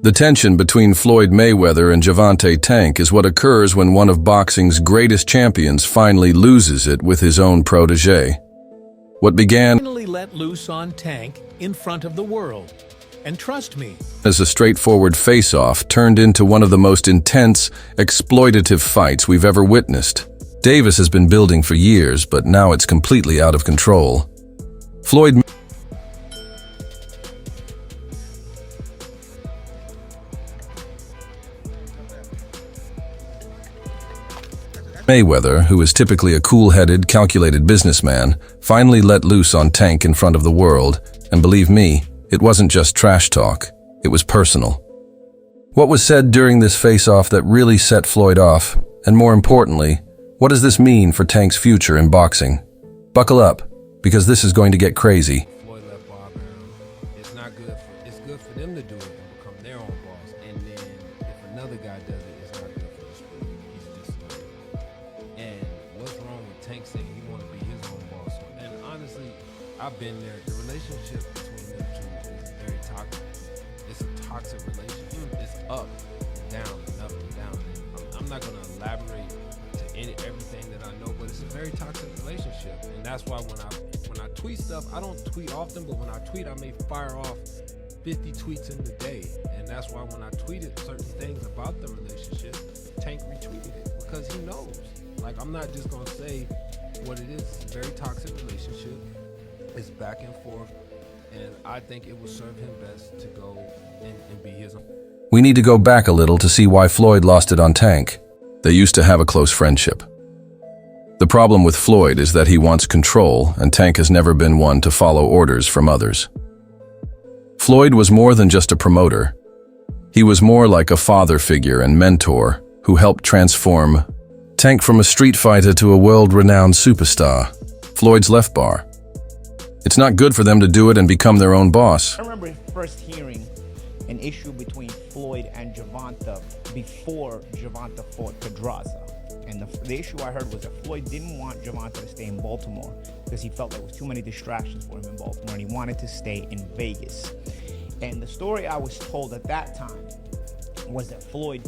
The tension between Floyd Mayweather and Gervonta Tank is what occurs when one of boxing's greatest champions finally loses it with his own protege. What began Finally let loose on Tank in front of the world. And trust me, as a straightforward face-off turned into one of the most intense, exploitative fights we've ever witnessed. Davis has been building for years, but now it's completely out of control. Floyd Mayweather, who is typically a cool-headed, calculated businessman, finally let loose on Tank in front of the world, and believe me, it wasn't just trash talk, it was personal. What was said during this face-off that really set Floyd off, and more importantly, what does this mean for Tank's future in boxing? Buckle up, because this is going to get crazy. Floyd left Bob Brown. It's not good for, it's good for them to do it and become their own boss. And then if another guy does it, it's not good for the sport. He's disloyal. And what's wrong with Tank saying he want to be his own boss? And honestly, I've been there. The relationship between them two is very toxic. It's a toxic relationship. It's up and down and up and down. And I'm not going to elaborate to everything that I know, but it's a very toxic relationship. And that's why when I tweet stuff, I don't tweet often, but when I tweet, I may fire off 50 tweets in the day. And that's why when I tweeted certain things about the relationship, Tank retweeted it because he knows. Like, I'm not just gonna say what it is. It's a very toxic relationship. It's back and forth, and I think it would serve him best to go and be his own. We need to go back a little to see why Floyd lost it on Tank. They used to have a close friendship. The problem with Floyd is that he wants control, and Tank has never been one to follow orders from others. Floyd was more than just a promoter. He was more like a father figure and mentor who helped transform Tank from a street fighter to a world-renowned superstar. Floyd's left bar. It's not good for them to do it and become their own boss. I remember first hearing an issue between Floyd and Gervonta before Gervonta fought Pedraza. And the issue I heard was that Floyd didn't want Gervonta to stay in Baltimore because he felt there was too many distractions for him in Baltimore, and he wanted to stay in Vegas. And the story I was told at that time was that Floyd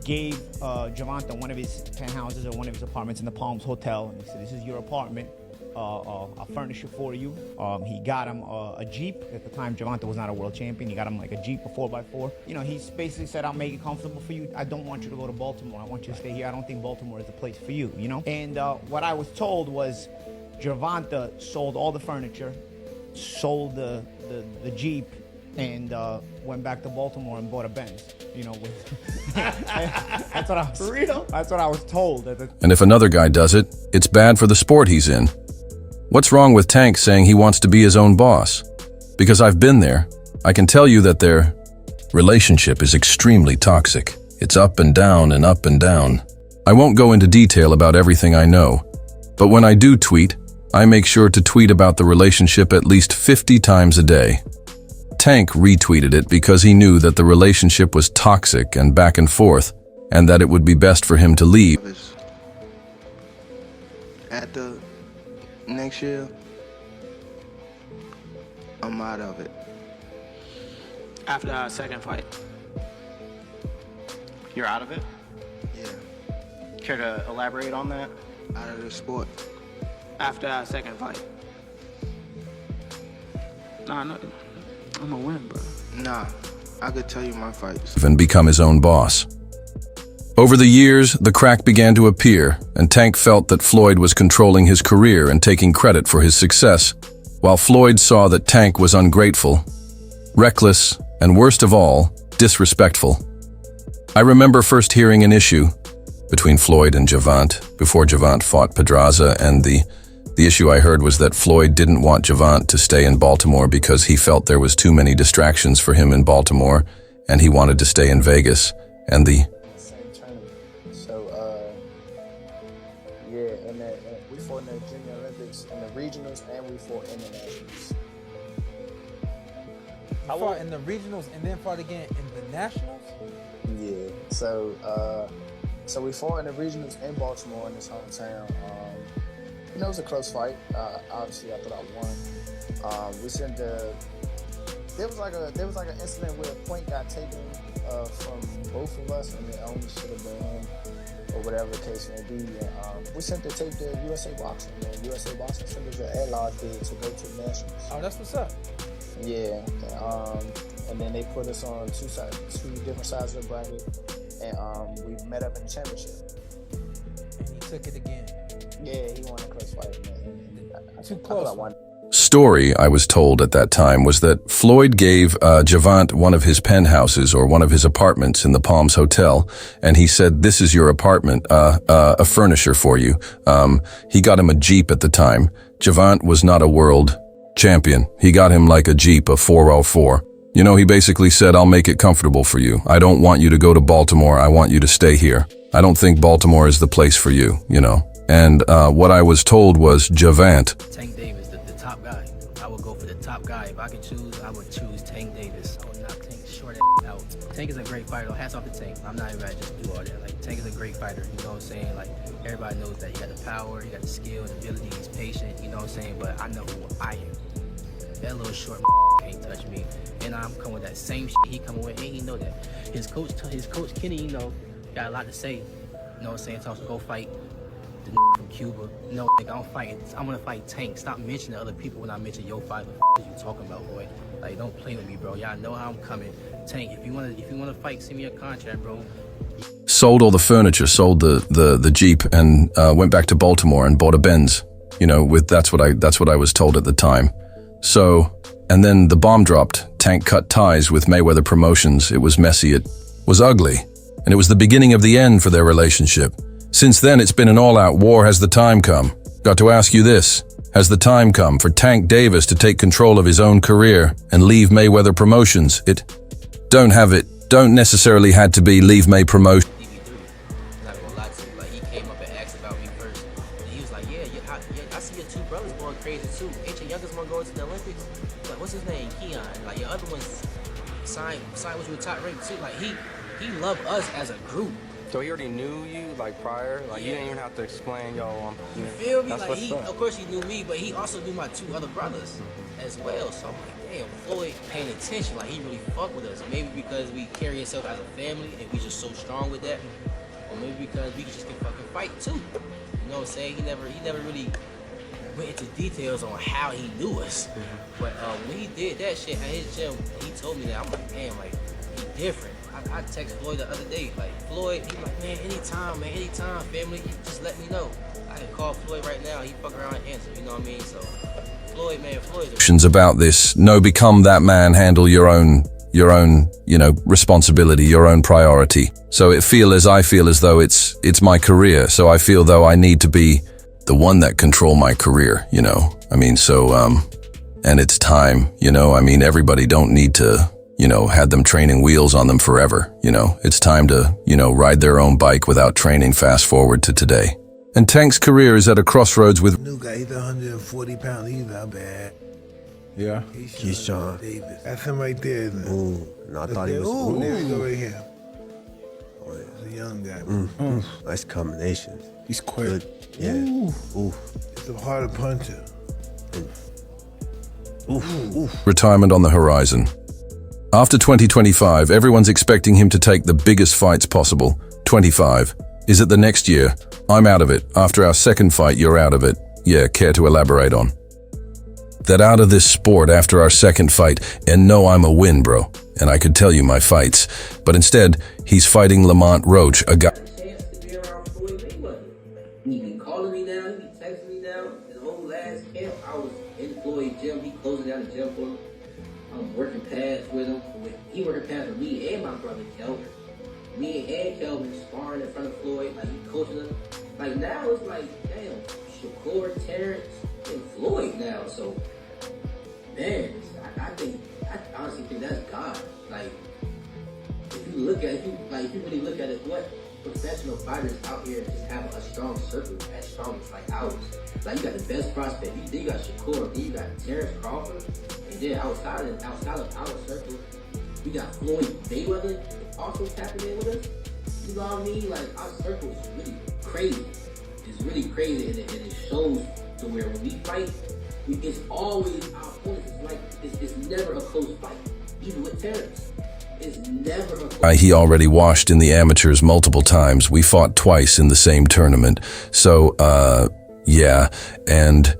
gave Gervonta one of his penthouses or one of his apartments in the Palms Hotel, and he said, "This is your apartment. I'll furnish it for you." He got him a Jeep. At the time, Gervonta was not a world champion. He got him like a Jeep, a 4x4. You know, he basically said, "I'll make it comfortable for you. I don't want you to go to Baltimore. I want you to stay here. I don't think Baltimore is the place for you," you know? And what I was told was Gervonta sold all the furniture, sold the Jeep, and went back to Baltimore and bought a Benz. You know, that's what I was, for real? That's what I was told. And if another guy does it, it's bad for the sport he's in. What's wrong with Tank saying he wants to be his own boss? Because I've been there. I can tell you that their relationship is extremely toxic. It's up and down and up and down. I won't go into detail about everything I know, but when I do tweet, I make sure to tweet about the relationship at least 50 times a day. Tank retweeted it because he knew that the relationship was toxic and back and forth, and that it would be best for him to leave. At the next year, I'm out of it. After our second fight, you're out of it? Yeah, Care to elaborate on that? out of the sport. After our second fight. Nah, no, I'm gonna win, bro. Nah, I could tell you my fights. And become his own boss. Over the years, the crack began to appear, and Tank felt that Floyd was controlling his career and taking credit for his success, while Floyd saw that Tank was ungrateful, reckless, and worst of all, disrespectful. I remember first hearing an issue between Floyd and Gervonta before Gervonta fought Pedraza, and the issue I heard was that Floyd didn't want Gervonta to stay in Baltimore because he felt there was too many distractions for him in Baltimore, and he wanted to stay in Vegas, and same tournament. So, yeah, and we fought in the Junior Olympics, in the regionals, and we fought in the nationals. You fought in the regionals and then fought again in the nationals? Yeah, so we fought in the regionals in Baltimore, in his hometown. It was a close fight. Obviously, I thought I won. We sent the there was like an incident where a point got taken from both of us, and it only should have been him, or whatever the case may be. And we sent the tape to USA Boxing, and USA Boxing sent us an ad-log bid to go to the Nationals. Oh, that's what's up. Yeah, and then they put us on two different sides of the bracket, and we met up in the championship. And he took it again. Yeah, he won the close fight, man. Too close. Story I was told at that time was that Floyd gave Gervonta one of his penthouses or one of his apartments in the Palms Hotel, and he said, "This is your apartment, a furnisher for you." He got him a Jeep at the time. Gervonta was not a world champion. He got him like a Jeep, a 404. You know, he basically said, "I'll make it comfortable for you. I don't want you to go to Baltimore. I want you to stay here. I don't think Baltimore is the place for you, you know." And what I was told was Gervonta. Tank Davis, the top guy. I would go for the top guy. If I could choose, I would choose Tank Davis. I would not Tank short out. Tank is a great fighter. Hats off to Tank. I'm not even about to just do all that. Like, Tank is a great fighter. You know what I'm saying? Like, everybody knows that he got the power, he got the skill, the ability, he's patient. You know what I'm saying? But I know who I am. That little short can't touch me. And I'm coming with that same shit he coming with, and he know that. His coach Kenny, you know, got a lot to say. You know what I'm saying? Tells him go fight the from Cuba. No, nigga, I'm gonna fight Tank. Stop mentioning other people when I mention your fight. What you talking about, boy? Like, don't play with me, bro. Y'all know how I'm coming. Tank, if you wanna fight, send me a contract, bro. Sold all the furniture, sold the Jeep, and went back to Baltimore and bought a Benz. You know, that's what I was told at the time. So, and then the bomb dropped. Tank cut ties with Mayweather Promotions. It was messy, it was ugly, and it was the beginning of the end for their relationship. Since then, it's been an all-out war. Has the time come? Got to ask you this. Has the time come for Tank Davis to take control of his own career and leave Mayweather Promotions? Don't necessarily had to be leave May Promotions. Not gonna lie to you, like, he came up and asked about me first. And he was like, yeah, I see your two brothers going crazy too. Ain't your youngest one going to the Olympics? Like, what's his name? Keon. Like, your other one's signed with you a top rank too. Like, he loved us as a group. So he already knew you, like, prior? Like, Yeah. you didn't even have to explain, yo, You feel me? that's Like, what's up. of course he knew me, but he also knew my two other brothers as well. So I'm like, damn, Floyd paying attention. Like, he really fuck with us. Maybe because we carry ourselves as a family and we just so strong with that. Or maybe because we just can fucking fight too. You know what I'm saying? He never really went into details on how he knew us. But when he did that shit at his gym, he told me that. I'm like, damn, like, he different. I text Floyd the other day, like, Floyd, he like, man, anytime, family, you just let me know. I can call Floyd right now, he fuck around and answer, you know what I mean? So, Floyd, about this. No, become that man, handle your own, you know, responsibility, your own priority. So I feel as though it's my career. So I feel though I need to be the one that control my career, you know? I mean, so, and it's time, you know? I mean, everybody don't need to, you know, had them training wheels on them forever, you know? It's time to, you know, ride their own bike without training. Fast forward to today. And Tank's career is at a crossroads with... New guy, he's 140 pounds, he's not bad. Yeah. Keyshawn Davis. That's him right there, isn't it? Ooh, no, I thought he was... Ooh, there we go right here. Oh, yeah. He's a young guy. Nice combination. He's quick. Good. Yeah. Ooh. He's a harder puncher. Retirement on the horizon. After 2025, everyone's expecting him to take the biggest fights possible. 25. Is it the next year? I'm out of it. After our second fight, you're out of it. Yeah, care to elaborate on? That out of this sport after our second fight, and no, I'm a win, bro. And I could tell you my fights. But instead, he's fighting Lamont Roach, a guy... chance to be around Floyd Mayweather. He be calling me now, he be texting me now. His whole last camp, I was in Floyd's gym, he closing down the gym for me. I'm working pads with him. He working pads with me and my brother Kelvin. Me and Kelvin sparring in front of Floyd, like he coaching us. Like now it's like, damn, Shakur, Terrence, and Floyd now. So, man, I honestly think that's God. Like, if you really look at it, what professional fighters out here just have a strong circle as strong as like ours. Like, you got the best prospect. You got Shakur, you got Terrence Crawford, and then outside of our circle, we got Floyd Mayweather also tapping in with us. You know what I mean? Like, our circle is really crazy. It's really crazy, and it shows to where when we fight, it's always our opponents. It's never a close fight. even with Terrence. It's never a He already washed in the amateurs multiple times. We fought twice in the same tournament. So, yeah. And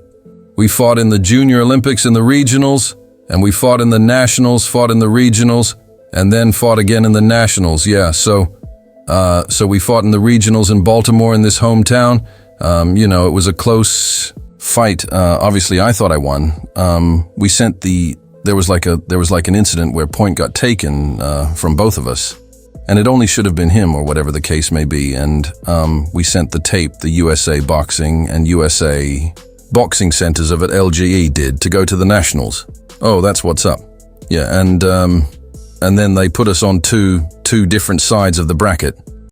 we fought in the Junior Olympics and the regionals, and we fought in the nationals, fought in the regionals, and then fought again in the nationals. Yeah, so we fought in the regionals in Baltimore in this hometown. You know, it was a close fight. Obviously, I thought I won. We sent there was like an incident where point got taken from both of us, and it only should have been him or whatever the case may be. And we sent the tape, the USA Boxing and USA Boxing Centers of it, LGE did, to go to the nationals. Oh, that's what's up. Yeah, and then they put us on two different sides of the bracket.